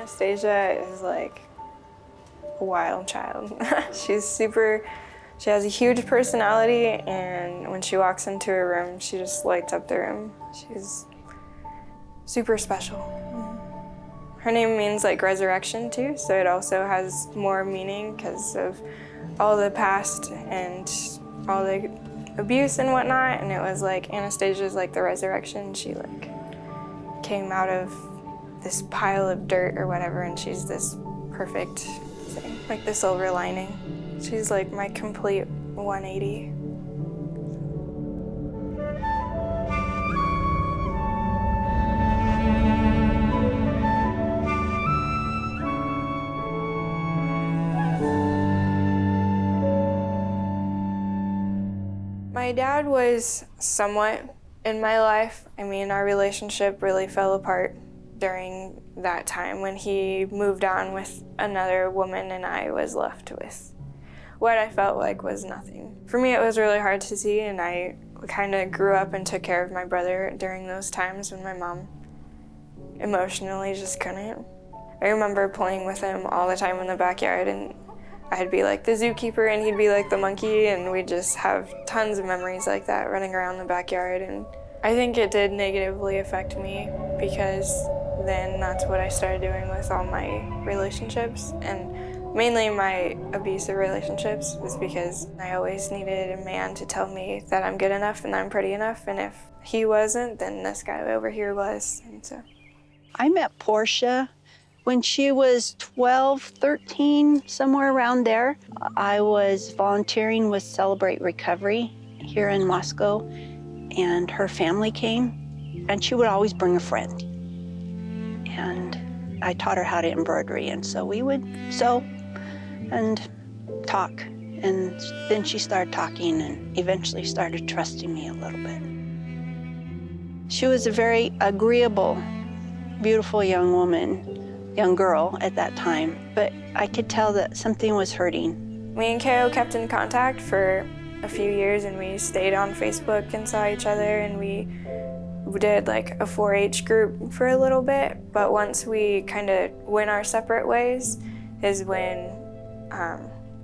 Anastasia is like a wild child. She has a huge personality, and when she walks into a room, she just lights up the room. She's super special. Her name means like resurrection too, so it also has more meaning because of all the past and all the abuse and whatnot, and it was like Anastasia's like the resurrection. She like came out of this pile of dirt or whatever, and she's this perfect thing, like the silver lining. She's like my complete 180. My dad was somewhat in my life. I mean, our relationship really fell apart during that time when he moved on with another woman and I was left with what I felt like was nothing. For me, it was really hard to see, and I kind of grew up and took care of my brother during those times when my mom emotionally just couldn't. I remember playing with him all the time in the backyard, and I'd be like the zookeeper and he'd be like the monkey, and we'd just have tons of memories like that running around the backyard. And I think it did negatively affect me because then that's what I started doing with all my relationships, and mainly my abusive relationships, was because I always needed a man to tell me that I'm good enough and I'm pretty enough, and if he wasn't, then this guy over here was. And so I met Porsche when she was 12, 13, somewhere around there. I was volunteering with Celebrate Recovery here in Moscow, and her family came, and she would always bring a friend. And I taught her how to embroidery, and so we would sew and talk. And then she started talking and eventually started trusting me a little bit. She was a very agreeable, beautiful young woman, young girl at that time, but I could tell that something was hurting. me and Ko kept in contact for a few years, and we stayed on Facebook and saw each other, and we did like a 4-H group for a little bit. But once we kind of went our separate ways is when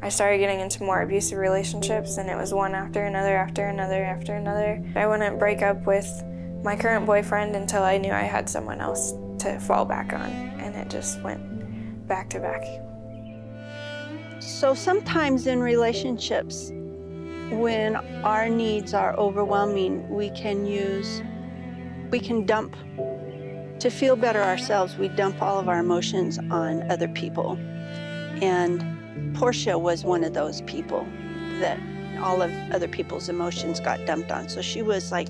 I started getting into more abusive relationships, and it was one after another, after another, after another. I wouldn't break up with my current boyfriend until I knew I had someone else to fall back on, and it just went back to back. So sometimes in relationships, when our needs are overwhelming, we can dump, to feel better ourselves, we dump all of our emotions on other people. And Portia was one of those people that all of other people's emotions got dumped on. So she was like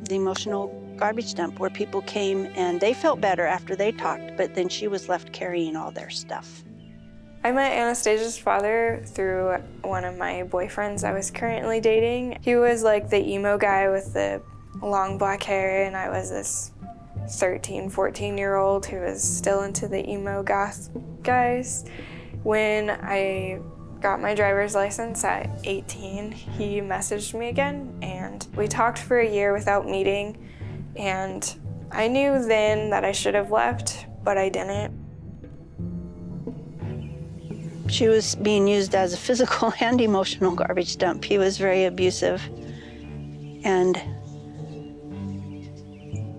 the emotional garbage dump where people came and they felt better after they talked, but then she was left carrying all their stuff. I met Anastasia's father through one of my boyfriends I was currently dating. He was like the emo guy with the long black hair, and I was this 13, 14-year-old who was still into the emo goth guys. When I got my driver's license at 18, he messaged me again, and we talked for a year without meeting, and I knew then that I should have left, but I didn't. She was being used as a physical and emotional garbage dump. He was very abusive. And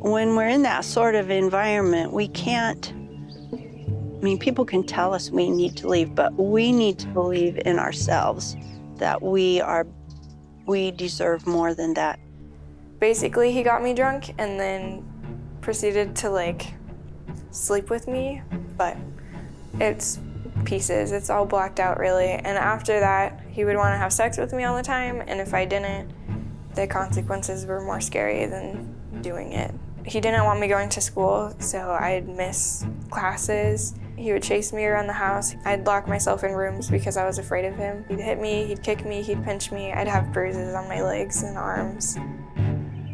when we're in that sort of environment, we can't, people can tell us we need to leave, but we need to believe in ourselves that we deserve more than that. Basically, he got me drunk and then proceeded to like sleep with me, but it's pieces. It's all blacked out really. And after that, he would want to have sex with me all the time, and if I didn't, the consequences were more scary than doing it. He didn't want me going to school, so I'd miss classes. He would chase me around the house. I'd lock myself in rooms because I was afraid of him. He'd hit me, he'd kick me, he'd pinch me. I'd have bruises on my legs and arms.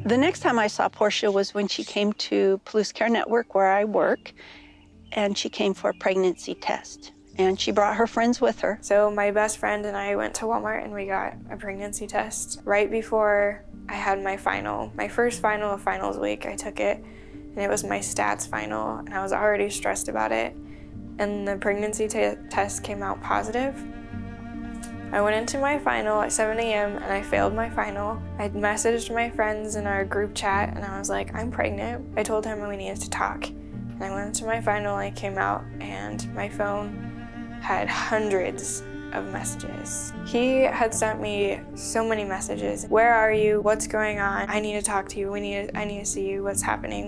The next time I saw Portia was when she came to Police Care Network, where I work, and she came for a pregnancy test. And she brought her friends with her. So my best friend and I went to Walmart and we got a pregnancy test. Right before I had my first final of finals week, I took it, and it was my stats final, and I was already stressed about it, and the pregnancy test came out positive. I went into my final at 7 a.m. and I failed my final. I messaged my friends in our group chat and I was like, I'm pregnant. I told him we needed to talk. And I went into my final and I came out and my phone had hundreds of messages. He had sent me so many messages. Where are you? What's going on? I need to talk to you. I need to see you. What's happening?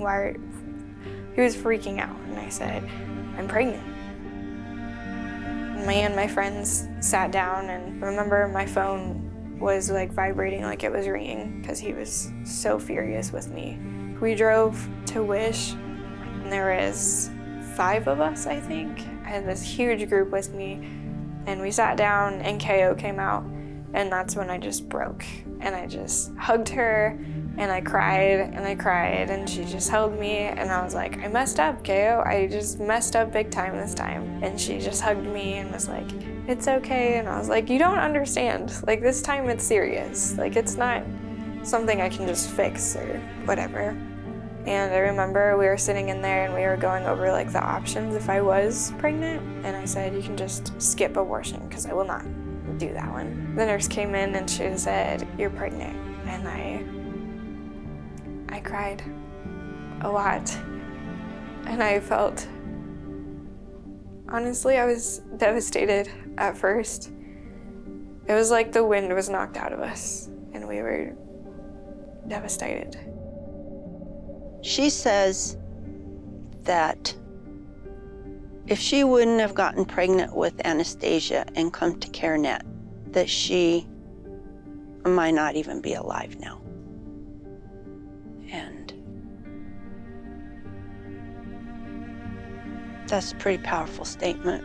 He was freaking out and I said, I'm pregnant. Me and my friends sat down and remember my phone was like vibrating like it was ringing because he was so furious with me. We drove to Wish and there was 5 of us, I think. I had this huge group with me and we sat down and KO came out and that's when I just broke and I just hugged her and I cried and she just held me and I was like, I messed up, KO. I just messed up big time this time. And she just hugged me and was like, it's okay. And I was like, you don't understand. Like this time it's serious. Like it's not something I can just fix or whatever. And I remember we were sitting in there and we were going over like the options if I was pregnant. And I said, you can just skip abortion because I will not do that one. The nurse came in and she said, you're pregnant. And I cried a lot. And I felt, honestly, I was devastated at first. It was like the wind was knocked out of us and we were devastated. She says that if she wouldn't have gotten pregnant with Anastasia and come to CareNet, that she might not even be alive now. And that's a pretty powerful statement.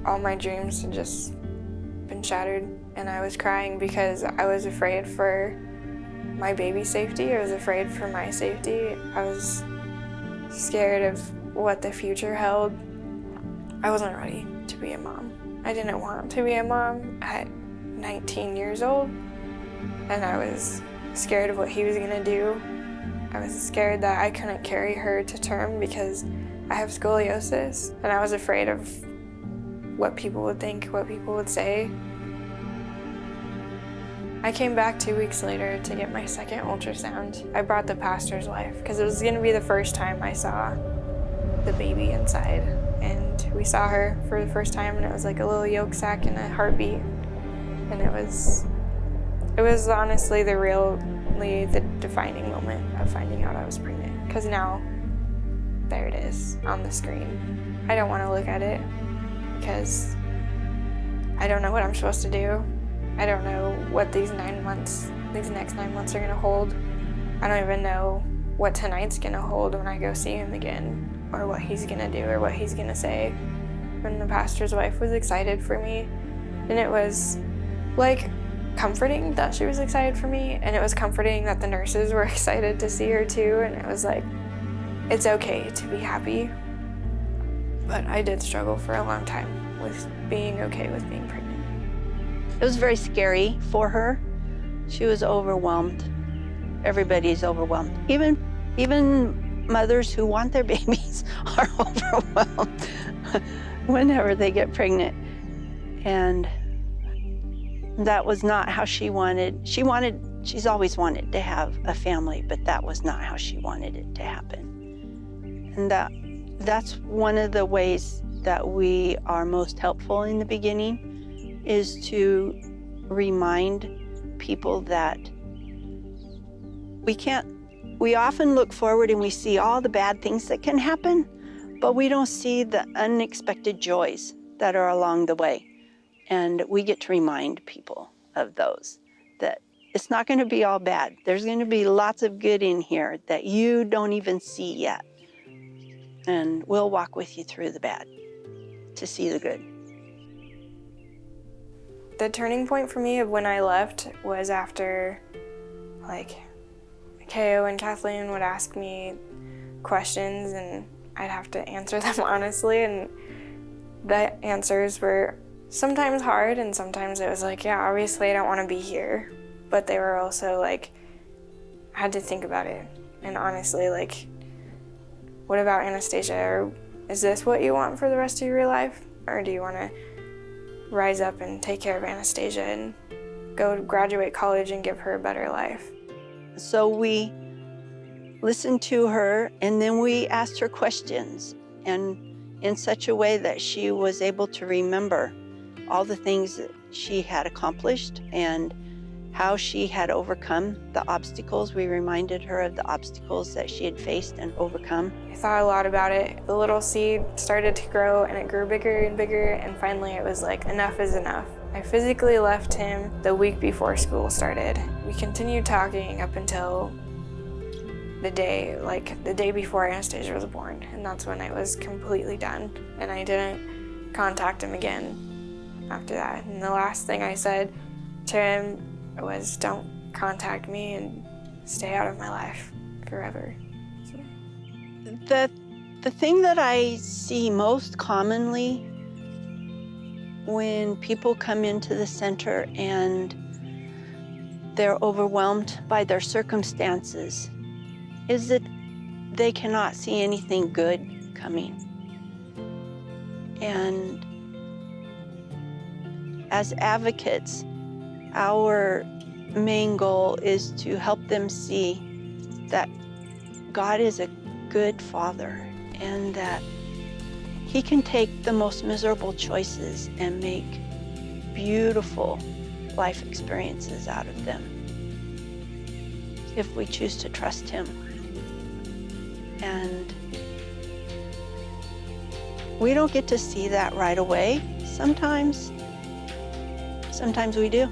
All my dreams had just been shattered and I was crying because I was afraid for my baby's safety. I was afraid for my safety. I was scared of what the future held. I wasn't ready to be a mom. I didn't want to be a mom at 19 years old. And I was scared of what he was gonna do. I was scared that I couldn't carry her to term because I have scoliosis. And I was afraid of what people would think, what people would say. I came back 2 weeks later to get my second ultrasound. I brought the pastor's wife because it was gonna be the first time I saw the baby inside. And we saw her for the first time and it was like a little yolk sac and a heartbeat. And it was honestly the defining moment of finding out I was pregnant. Because now, there it is on the screen. I don't want to look at it because I don't know what I'm supposed to do. I don't know what these next 9 months are gonna hold. I don't even know what tonight's gonna hold when I go see him again, or what he's gonna do, or what he's gonna say. And the pastor's wife was excited for me, and it was like comforting that she was excited for me, and it was comforting that the nurses were excited to see her too, and it was like, it's okay to be happy. But I did struggle for a long time with being okay with being pregnant. It was very scary for her. She was overwhelmed. Everybody's overwhelmed. Even mothers who want their babies are overwhelmed whenever they get pregnant. And that was not how she wanted. She's always wanted to have a family, but that was not how she wanted it to happen. And that's one of the ways that we are most helpful in the beginning, is to remind people that we often look forward and we see all the bad things that can happen, but we don't see the unexpected joys that are along the way. And we get to remind people of those, that it's not going to be all bad. There's going to be lots of good in here that you don't even see yet. And we'll walk with you through the bad to see the good. The turning point for me of when I left was after, like, KO and Kathleen would ask me questions and I'd have to answer them honestly, and the answers were sometimes hard and sometimes it was like, yeah, obviously I don't want to be here, but they were also like, I had to think about it. And honestly, like, what about Anastasia? Or is this what you want for the rest of your life? Or do you want to rise up and take care of Anastasia and go to graduate college and give her a better life? So we listened to her, and then we asked her questions, and in such a way that she was able to remember all the things that she had accomplished and how she had overcome the obstacles. We reminded her of the obstacles that she had faced and overcome. I thought a lot about it. The little seed started to grow, and it grew bigger and bigger, and finally it was like, enough is enough. I physically left him the week before school started. We continued talking up until the day before Anastasia was born, and that's when it was completely done. And I didn't contact him again after that. And the last thing I said to him was, don't contact me and stay out of my life forever. So. The thing that I see most commonly when people come into the center and they're overwhelmed by their circumstances is that they cannot see anything good coming. And as advocates, our main goal is to help them see that God is a good Father and that He can take the most miserable choices and make beautiful life experiences out of them if we choose to trust Him. And we don't get to see that right away. Sometimes we do.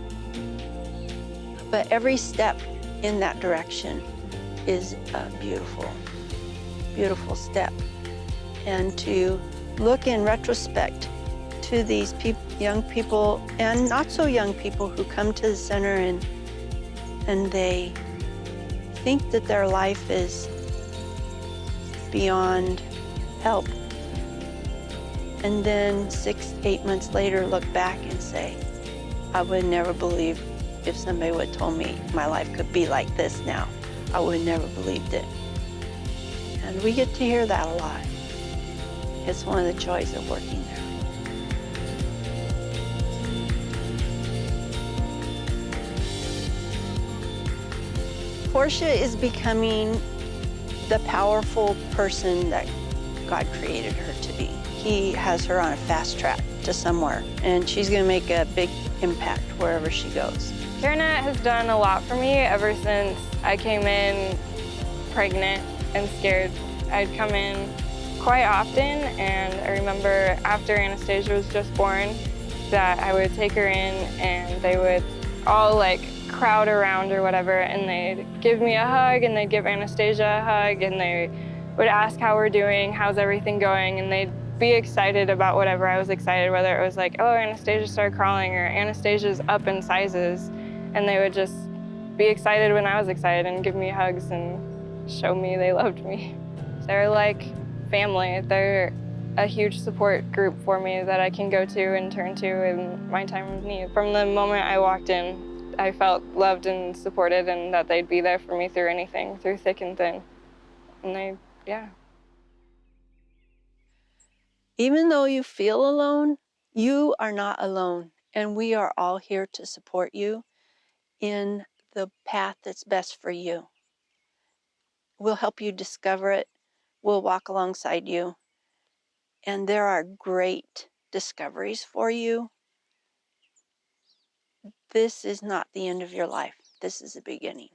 But every step in that direction is a beautiful, beautiful step. And to look in retrospect to these young people and not so young people who come to the center and they think that their life is beyond help. And then 6-8 months later look back and say, I would never believe if somebody would have told me my life could be like this now. I would have never believed it. And we get to hear that a lot. It's one of the joys of working there. Porsche is becoming the powerful person that God created her to be. He has her on a fast track to somewhere, and she's gonna make a big impact wherever she goes. CareNet has done a lot for me ever since I came in pregnant and scared. I'd come in quite often, and I remember after Anastasia was just born that I would take her in and they would all like crowd around or whatever, and they'd give me a hug and they'd give Anastasia a hug and they would ask how we're doing, how's everything going, and they'd be excited about whatever I was excited, whether it was like, oh, Anastasia started crawling or Anastasia's up in sizes, and they would just be excited when I was excited and give me hugs and show me they loved me. They're like family. They're a huge support group for me that I can go to and turn to in my time of need. From the moment I walked in, I felt loved and supported and that they'd be there for me through anything, through thick and thin. And yeah. Even though you feel alone, you are not alone, and we are all here to support you in the path that's best for you. We'll help you discover it. We'll walk alongside you. And there are great discoveries for you. This is not the end of your life. This is the beginning.